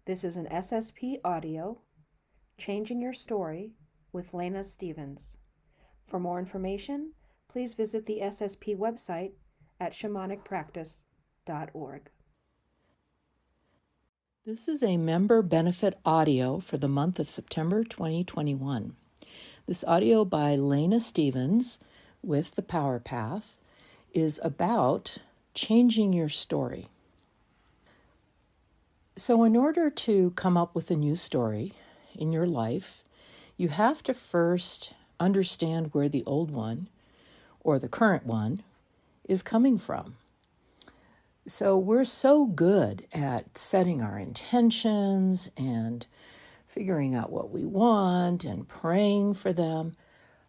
This is an SSP audio, Changing Your Story with Lena Stevens. For more information, please visit the SSP website at shamanicpractice.org. This is a member benefit audio for the month of September 2021. This audio by Lena Stevens with the Power Path is about changing your story. So in order to come up with a new story in your life, you have to first understand where the old one, or the current one, is coming from. So we're so good at setting our intentions and figuring out what we want and praying for them,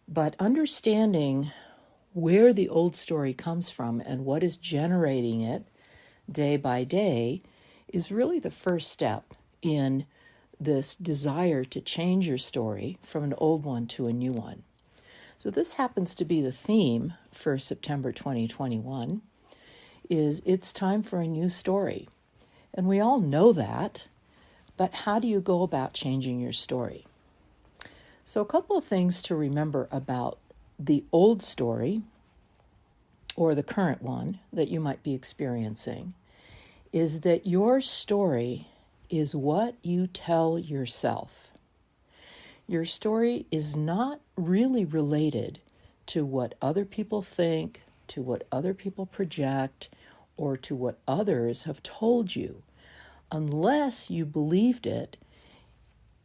but understanding where the old story comes from and what is generating it day by day is really the first step in this desire to change your story from an old one to a new one. So this happens to be the theme for September 2021, is it's time for a new story. And we all know that, but how do you go about changing your story? So a couple of things to remember about the old story, or the current one that you might be experiencing, is that your story is what you tell yourself. Your story is not really related to what other people think, to what other people project, or to what others have told you, unless you believed it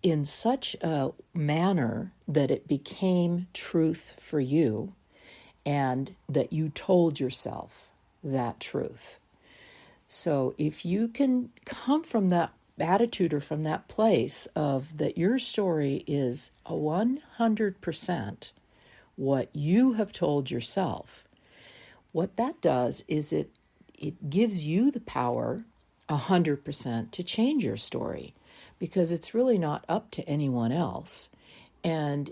in such a manner that it became truth for you and that you told yourself that truth. So if you can come from that attitude or from that place of that your story is 100% what you have told yourself, what that does is it gives you the power 100% to change your story, because it's really not up to anyone else. And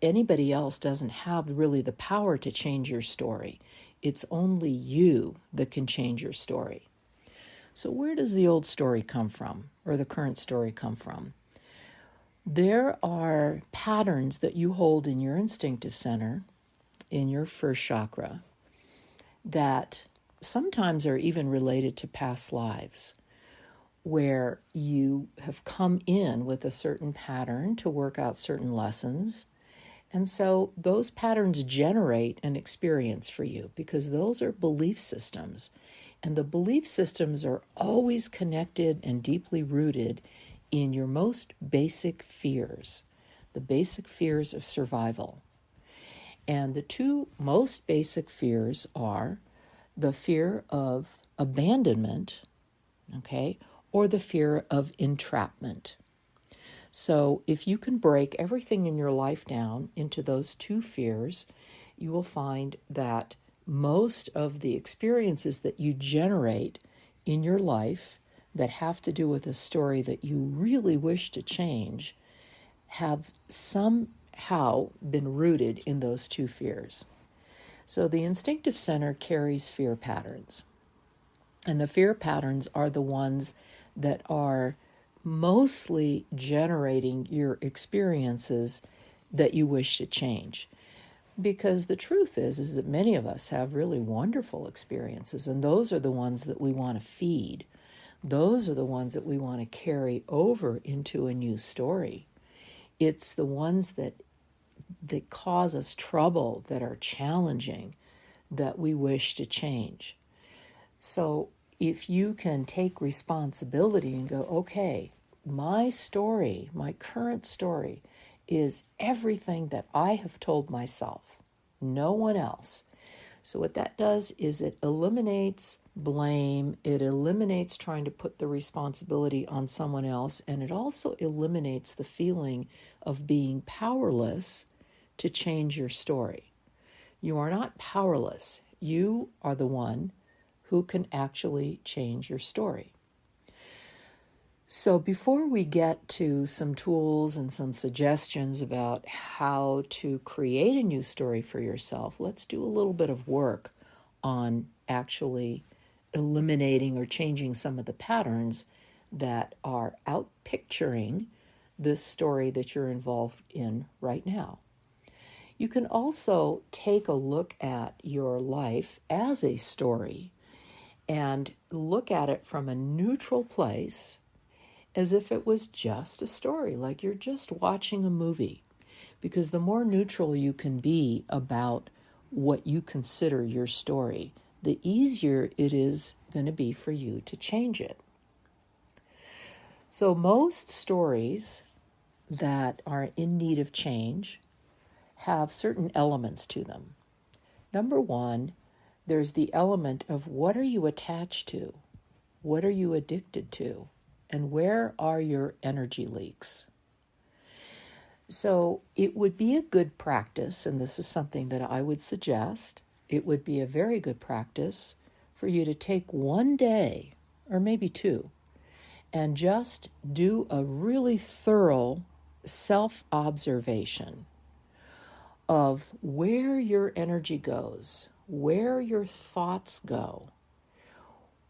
anybody else doesn't have really the power to change your story. It's only you that can change your story. So where does the old story come from, or the current story come from? There are patterns that you hold in your instinctive center, in your first chakra, that sometimes are even related to past lives, where you have come in with a certain pattern to work out certain lessons. And so those patterns generate an experience for you, because those are belief systems. And the belief systems are always connected and deeply rooted in your most basic fears, the basic fears of survival. And the two most basic fears are the fear of abandonment, or the fear of entrapment. So if you can break everything in your life down into those two fears, you will find that most of the experiences that you generate in your life that have to do with a story that you really wish to change have somehow been rooted in those two fears. So the instinctive center carries fear patterns. And the fear patterns are the ones that are mostly generating your experiences that you wish to change. Because the truth is that many of us have really wonderful experiences, and those are the ones that we want to feed. Those are the ones that we want to carry over into a new story. It's the ones that cause us trouble, that are challenging, that we wish to change. So if you can take responsibility and go, okay, my story, my current story, is everything that I have told myself, no one else. So what that does is it eliminates blame, it eliminates trying to put the responsibility on someone else, and it also eliminates the feeling of being powerless to change your story. You are not powerless. You are the one who can actually change your story. So before we get to some tools and some suggestions about how to create a new story for yourself, let's do a little bit of work on actually eliminating or changing some of the patterns that are outpicturing this story that you're involved in right now. You can also take a look at your life as a story and look at it from a neutral place as if it was just a story, like you're just watching a movie. Because the more neutral you can be about what you consider your story, the easier it is going to be for you to change it. So most stories that are in need of change have certain elements to them. Number one, there's the element of what are you attached to? What are you addicted to? And where are your energy leaks? So it would be a good practice, and this is something that I would suggest, it would be a very good practice for you to take one day, or maybe two, and just do a really thorough self-observation of where your energy goes, where your thoughts go,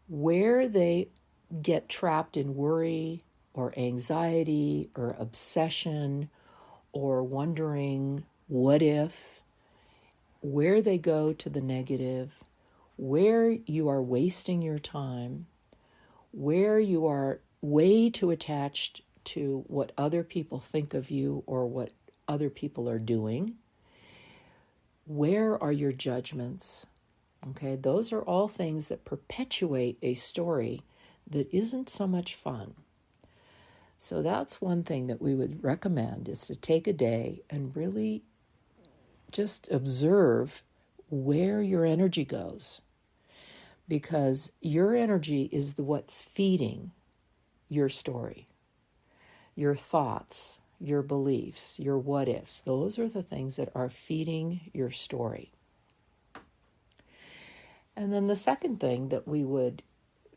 where they get trapped in worry or anxiety or obsession or wondering what if, where they go to the negative, where you are wasting your time, where you are way too attached to what other people think of you or what other people are doing. Where are your judgments? Okay, those are all things that perpetuate a story that isn't so much fun. So that's one thing that we would recommend, is to take a day and really just observe where your energy goes. Because your energy is what's feeding your story, your thoughts, your beliefs, your what ifs. Those are the things that are feeding your story. And then the second thing that we would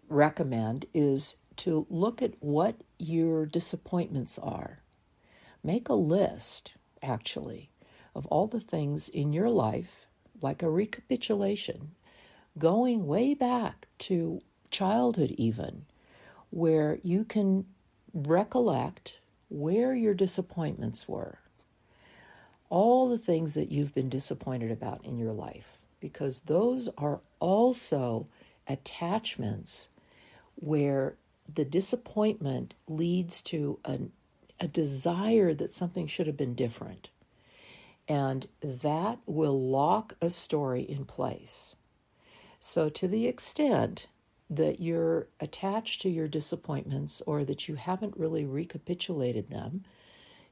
recommend is to look at what your disappointments are. Make a list, actually, of all the things in your life, like a recapitulation, going way back to childhood even, where you can recollect where your disappointments were. All the things that you've been disappointed about in your life, because those are also attachments where the disappointment leads to a desire that something should have been different. And that will lock a story in place. So to the extent that you're attached to your disappointments or that you haven't really recapitulated them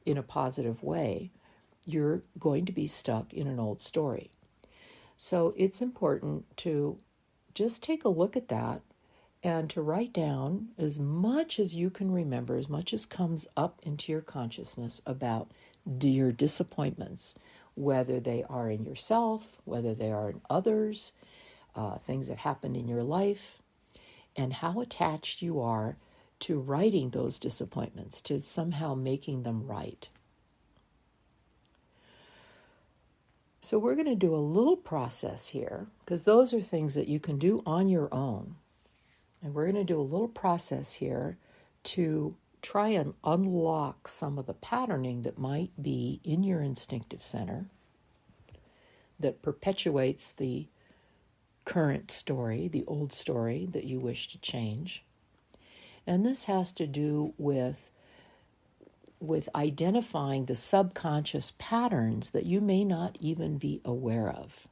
in a positive way, you're going to be stuck in an old story. So it's important to just take a look at that and to write down as much as you can remember, as much as comes up into your consciousness about your disappointments, whether they are in yourself, whether they are in others, things that happened in your life, and how attached you are to righting those disappointments, to somehow making them right. So we're going to do a little process here, because those are things that you can do on your own. And we're going to do a little process here to try and unlock some of the patterning that might be in your instinctive center that perpetuates the current story, the old story that you wish to change. And this has to do with identifying the subconscious patterns that you may not even be aware of.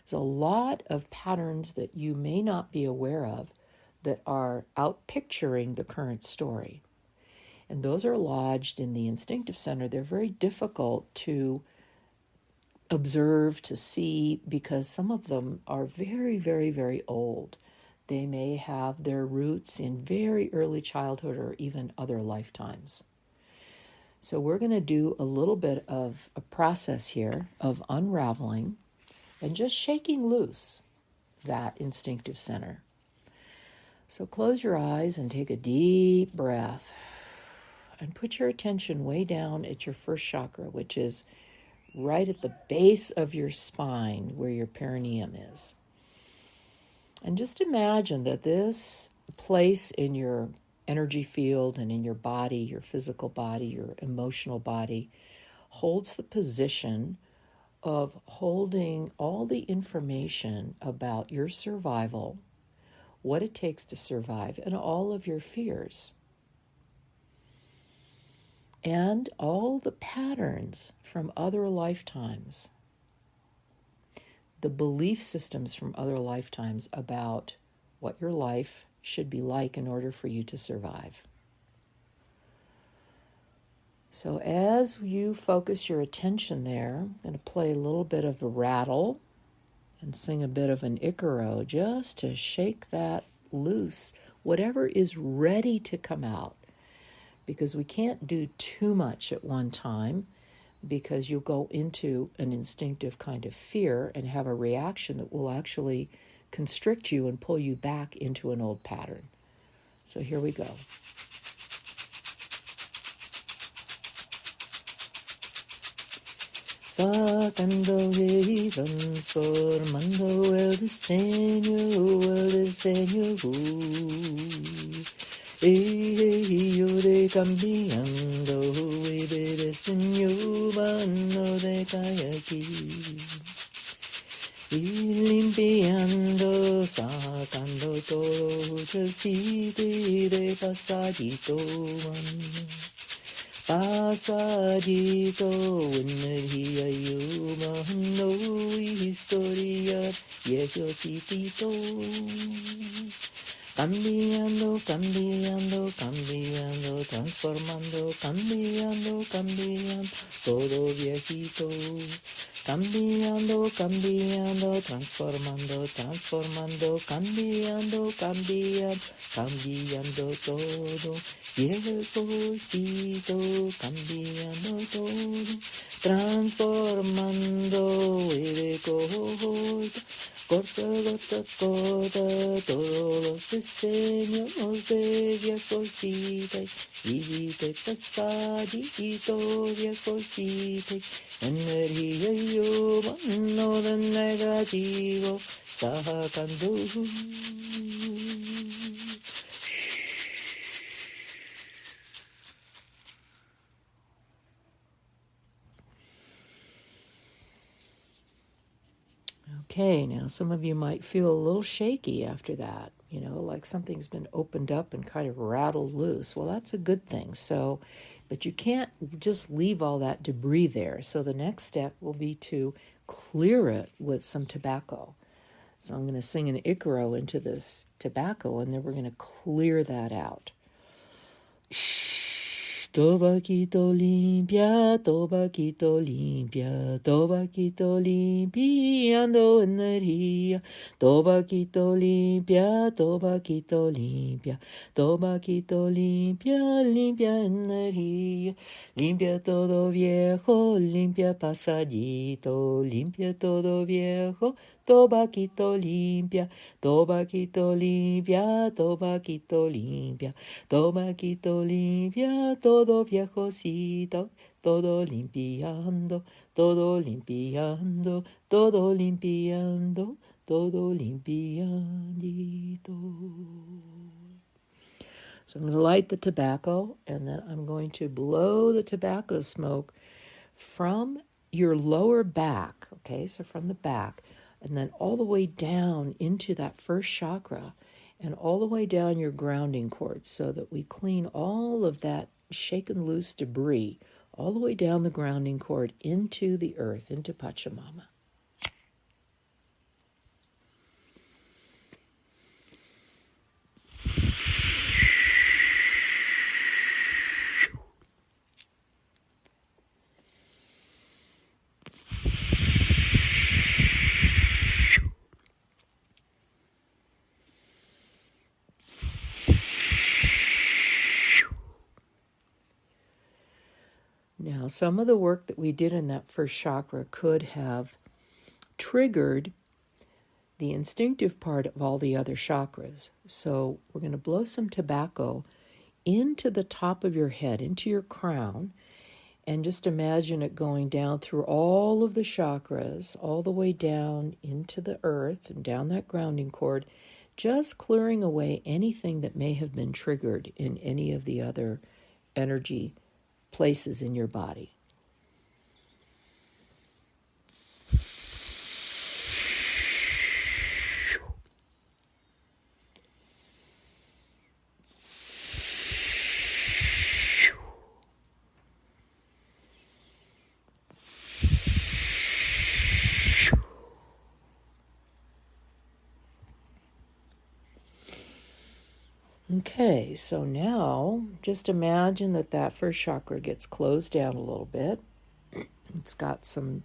There's a lot of patterns that you may not be aware of that are outpicturing the current story. And those are lodged in the instinctive center. They're very difficult to observe, to see, because some of them are very, very, very old. They may have their roots in very early childhood or even other lifetimes. So we're going to do a little bit of a process here of unraveling and just shaking loose that instinctive center. So close your eyes and take a deep breath and put your attention way down at your first chakra, which is right at the base of your spine where your perineum is. And just imagine that this place in your energy field and in your body, your physical body, your emotional body, holds the position of holding all the information about your survival, what it takes to survive, and all of your fears. And all the patterns from other lifetimes, the belief systems from other lifetimes about what your life should be like in order for you to survive. So as you focus your attention there, I'm going to play a little bit of a rattle and sing a bit of an Icaro just to shake that loose, whatever is ready to come out. Because we can't do too much at one time, because you'll go into an instinctive kind of fear and have a reaction that will actually constrict you and pull you back into an old pattern. So here we go. Sacando transformando el diseño, yo de cambiando, de diseño humano de cae aquí. Y limpiando, sacando todo el sitio de pasadito. Pasadito, energía humano y historia, viejo sitio. Cambiando, transformando, cambiando, todo viejito. Cambiando, transformando, cambiando, todo. Viejocito, cambiando todo. Transformando, corta, todos los diseños de viejocita y de pasadito, viejocita, energía y humano de negativo, sacando. Okay, now some of you might feel a little shaky after that, like something's been opened up and kind of rattled loose. Well, that's a good thing. So, but you can't just leave all that debris there. So the next step will be to clear it with some tobacco. So I'm going to sing an Icaro into this tobacco, and then we're going to clear that out. Tobaquito limpia, limpiando energía. Tobaquito limpia, limpia energía. Limpia todo viejo, limpia pasadito, limpia todo viejo. Tobaquito limpia, todo viejocito, todo limpiando, todo limpiandito. So I'm going to light the tobacco, and then I'm going to blow the tobacco smoke from your lower back, okay, so from the back, and then all the way down into that first chakra, and all the way down your grounding cord, so that we clean all of that shaken loose debris all the way down the grounding cord into the earth, into Pachamama. Now, some of the work that we did in that first chakra could have triggered the instinctive part of all the other chakras. So we're going to blow some tobacco into the top of your head, into your crown, and just imagine it going down through all of the chakras, all the way down into the earth and down that grounding cord, just clearing away anything that may have been triggered in any of the other energy places in your body. Okay, so now just imagine that first chakra gets closed down a little bit. It's got some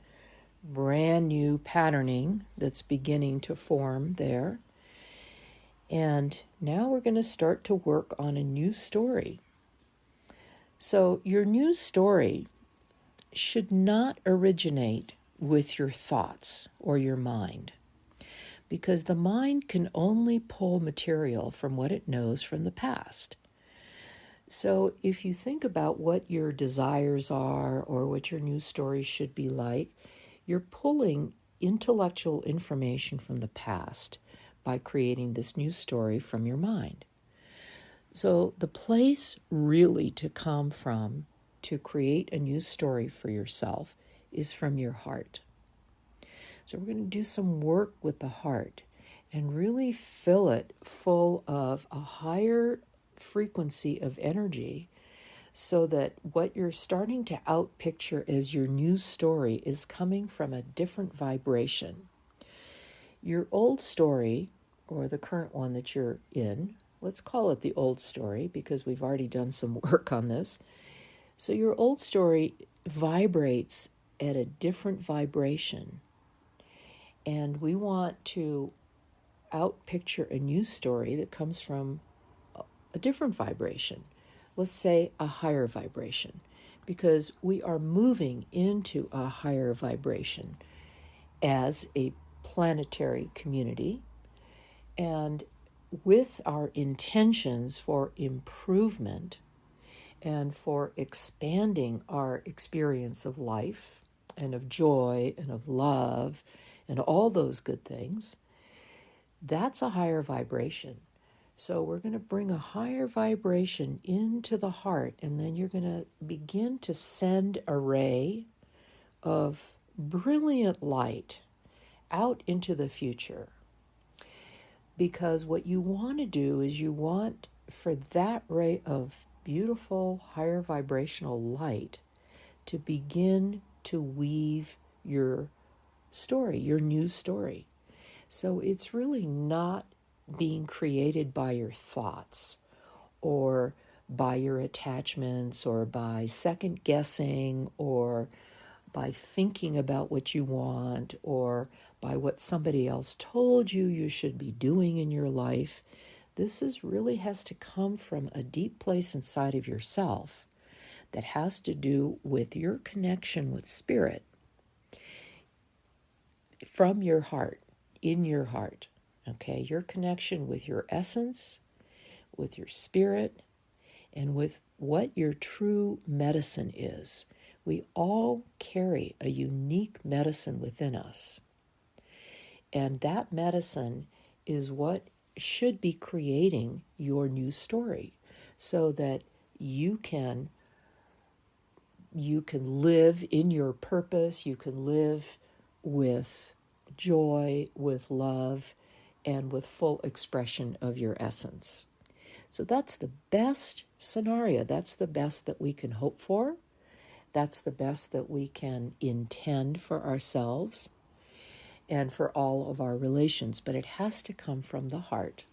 brand new patterning that's beginning to form there. And now we're going to start to work on a new story. So your new story should not originate with your thoughts or your mind, because the mind can only pull material from what it knows from the past. So if you think about what your desires are or what your new story should be like, you're pulling intellectual information from the past by creating this new story from your mind. So the place really to come from to create a new story for yourself is from your heart. So we're going to do some work with the heart and really fill it full of a higher frequency of energy, so that what you're starting to outpicture as your new story is coming from a different vibration. Your old story, or the current one that you're in, let's call it the old story because we've already done some work on this. So your old story vibrates at a different vibration. And we want to outpicture a new story that comes from a different vibration. Let's say a higher vibration, because we are moving into a higher vibration as a planetary community. And with our intentions for improvement and for expanding our experience of life and of joy and of love and all those good things, that's a higher vibration. So we're going to bring a higher vibration into the heart, and then you're going to begin to send a ray of brilliant light out into the future. Because what you want to do is you want for that ray of beautiful higher vibrational light to begin to weave your story, your new story. So it's really not being created by your thoughts or by your attachments or by second guessing or by thinking about what you want or by what somebody else told you should be doing in your life. This really has to come from a deep place inside of yourself that has to do with your connection with spirit from your heart, in your heart, okay? Your connection with your essence, with your spirit, and with what your true medicine is. We all carry a unique medicine within us. And that medicine is what should be creating your new story, so that you can live in your purpose, you can live with joy, with love, and with full expression of your essence. So that's the best scenario. That's the best that we can hope for. That's the best that we can intend for ourselves and for all of our relations. But it has to come from the heart.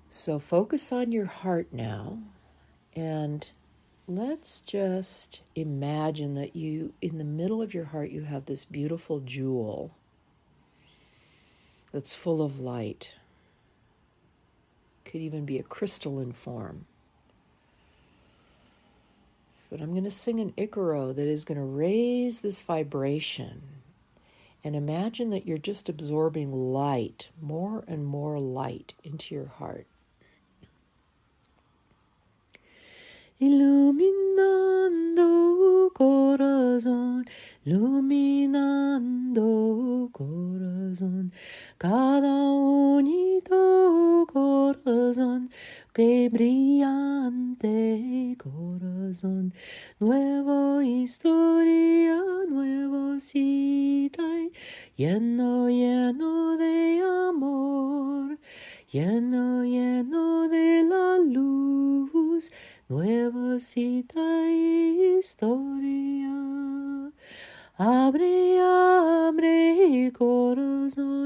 So focus on your heart now, and let's just imagine that you, in the middle of your heart, you have this beautiful jewel that's full of light. Could even be a crystalline form. But I'm going to sing an Icaro that is going to raise this vibration. And imagine that you're just absorbing light, more and more light into your heart. Iluminando corazón, iluminando corazón, cada de corazón, nueva historia, nuevo cita, lleno, lleno de amor, lleno, lleno de la luz, nueva cita historia. Abre, abre corazón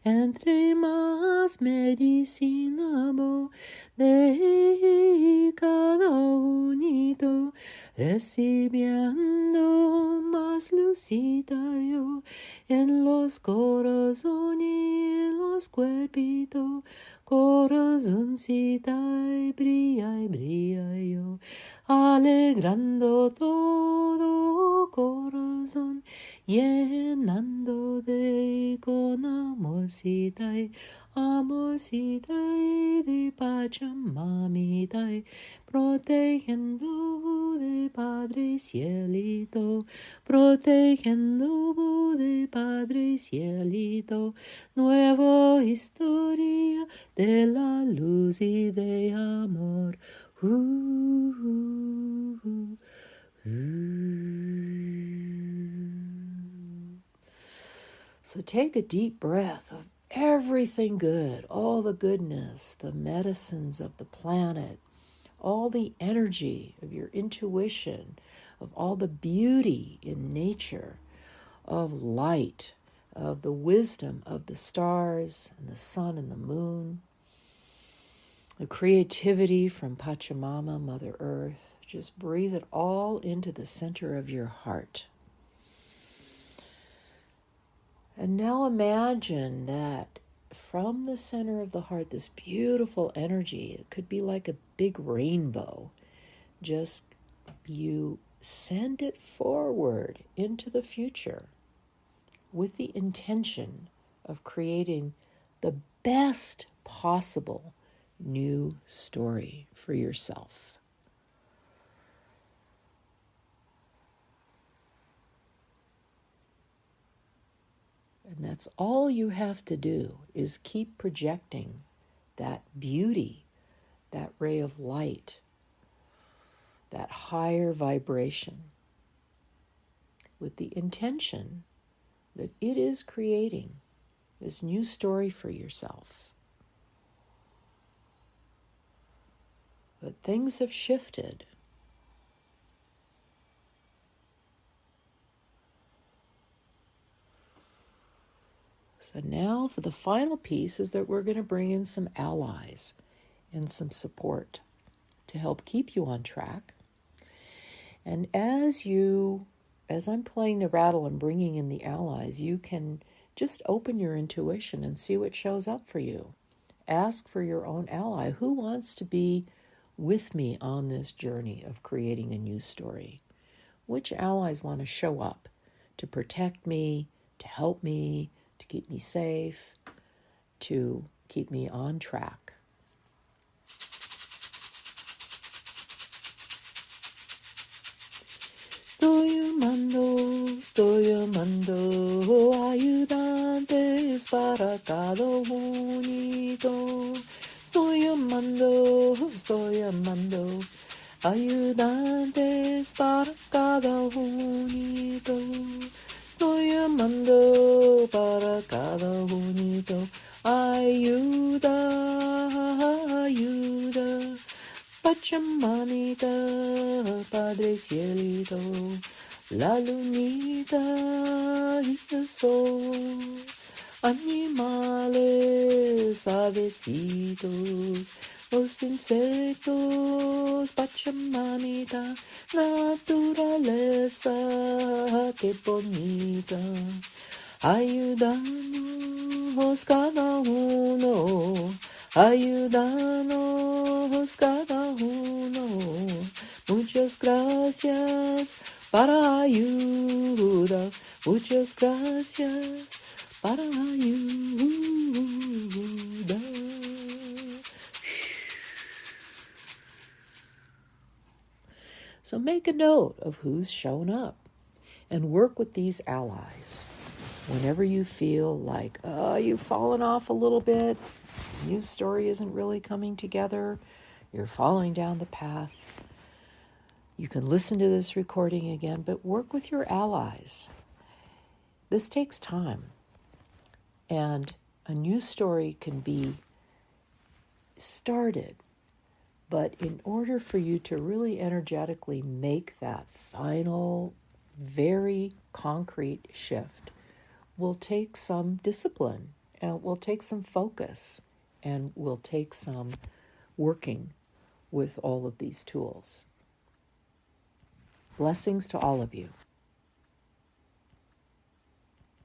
entre más medicinado de cada unito, recibiendo más lucita yo en los corazones y en los cuerpitos, corazoncita y brilla yo, alegrando todo corazón, llenando de con amorcita y de Pachamamita, protegiendo de Padre Cielito, protegiendo de Padre Cielito, nueva historia de la luz y de amor. So take a deep breath of everything good, all the goodness, the medicines of the planet, all the energy of your intuition, of all the beauty in nature, of light, of the wisdom of the stars and the sun and the moon, the creativity from Pachamama, Mother Earth. Just breathe it all into the center of your heart. And now imagine that from the center of the heart, this beautiful energy, it could be like a big rainbow, just you send it forward into the future with the intention of creating the best possible new story for yourself. And that's all you have to do, is keep projecting that beauty, that ray of light, that higher vibration, with the intention that it is creating this new story for yourself. But things have shifted. So now for the final piece is that we're going to bring in some allies and some support to help keep you on track. And as I'm playing the rattle and bringing in the allies, you can just open your intuition and see what shows up for you. Ask for your own ally. Who wants to be with me on this journey of creating a new story? Which allies want to show up to protect me, to help me, to keep me safe, to keep me on track? Estoy llamando ayudantes para cada unito. Estoy llamando ayudantes para cada unito. Estoy llamando para cada unito. Ayuda, ayuda. Pachamamita, Padre Cielito, la lunita y el sol, animales, avecitos, los insectos, Pachamamita, naturaleza, qué bonita. Ayúdanos cada uno, ayúdanos cada uno. Muchas gracias para ayuda, muchas gracias para ayuda. So make a note of who's shown up and work with these allies. Whenever you feel like, you've fallen off a little bit, new story isn't really coming together, You're following down the path. You can listen to this recording again, but work with your allies. This takes time. And a new story can be started. But in order for you to really energetically make that final, very concrete shift, will take some discipline, and will take some focus, and will take some working with all of these tools. Blessings to all of you.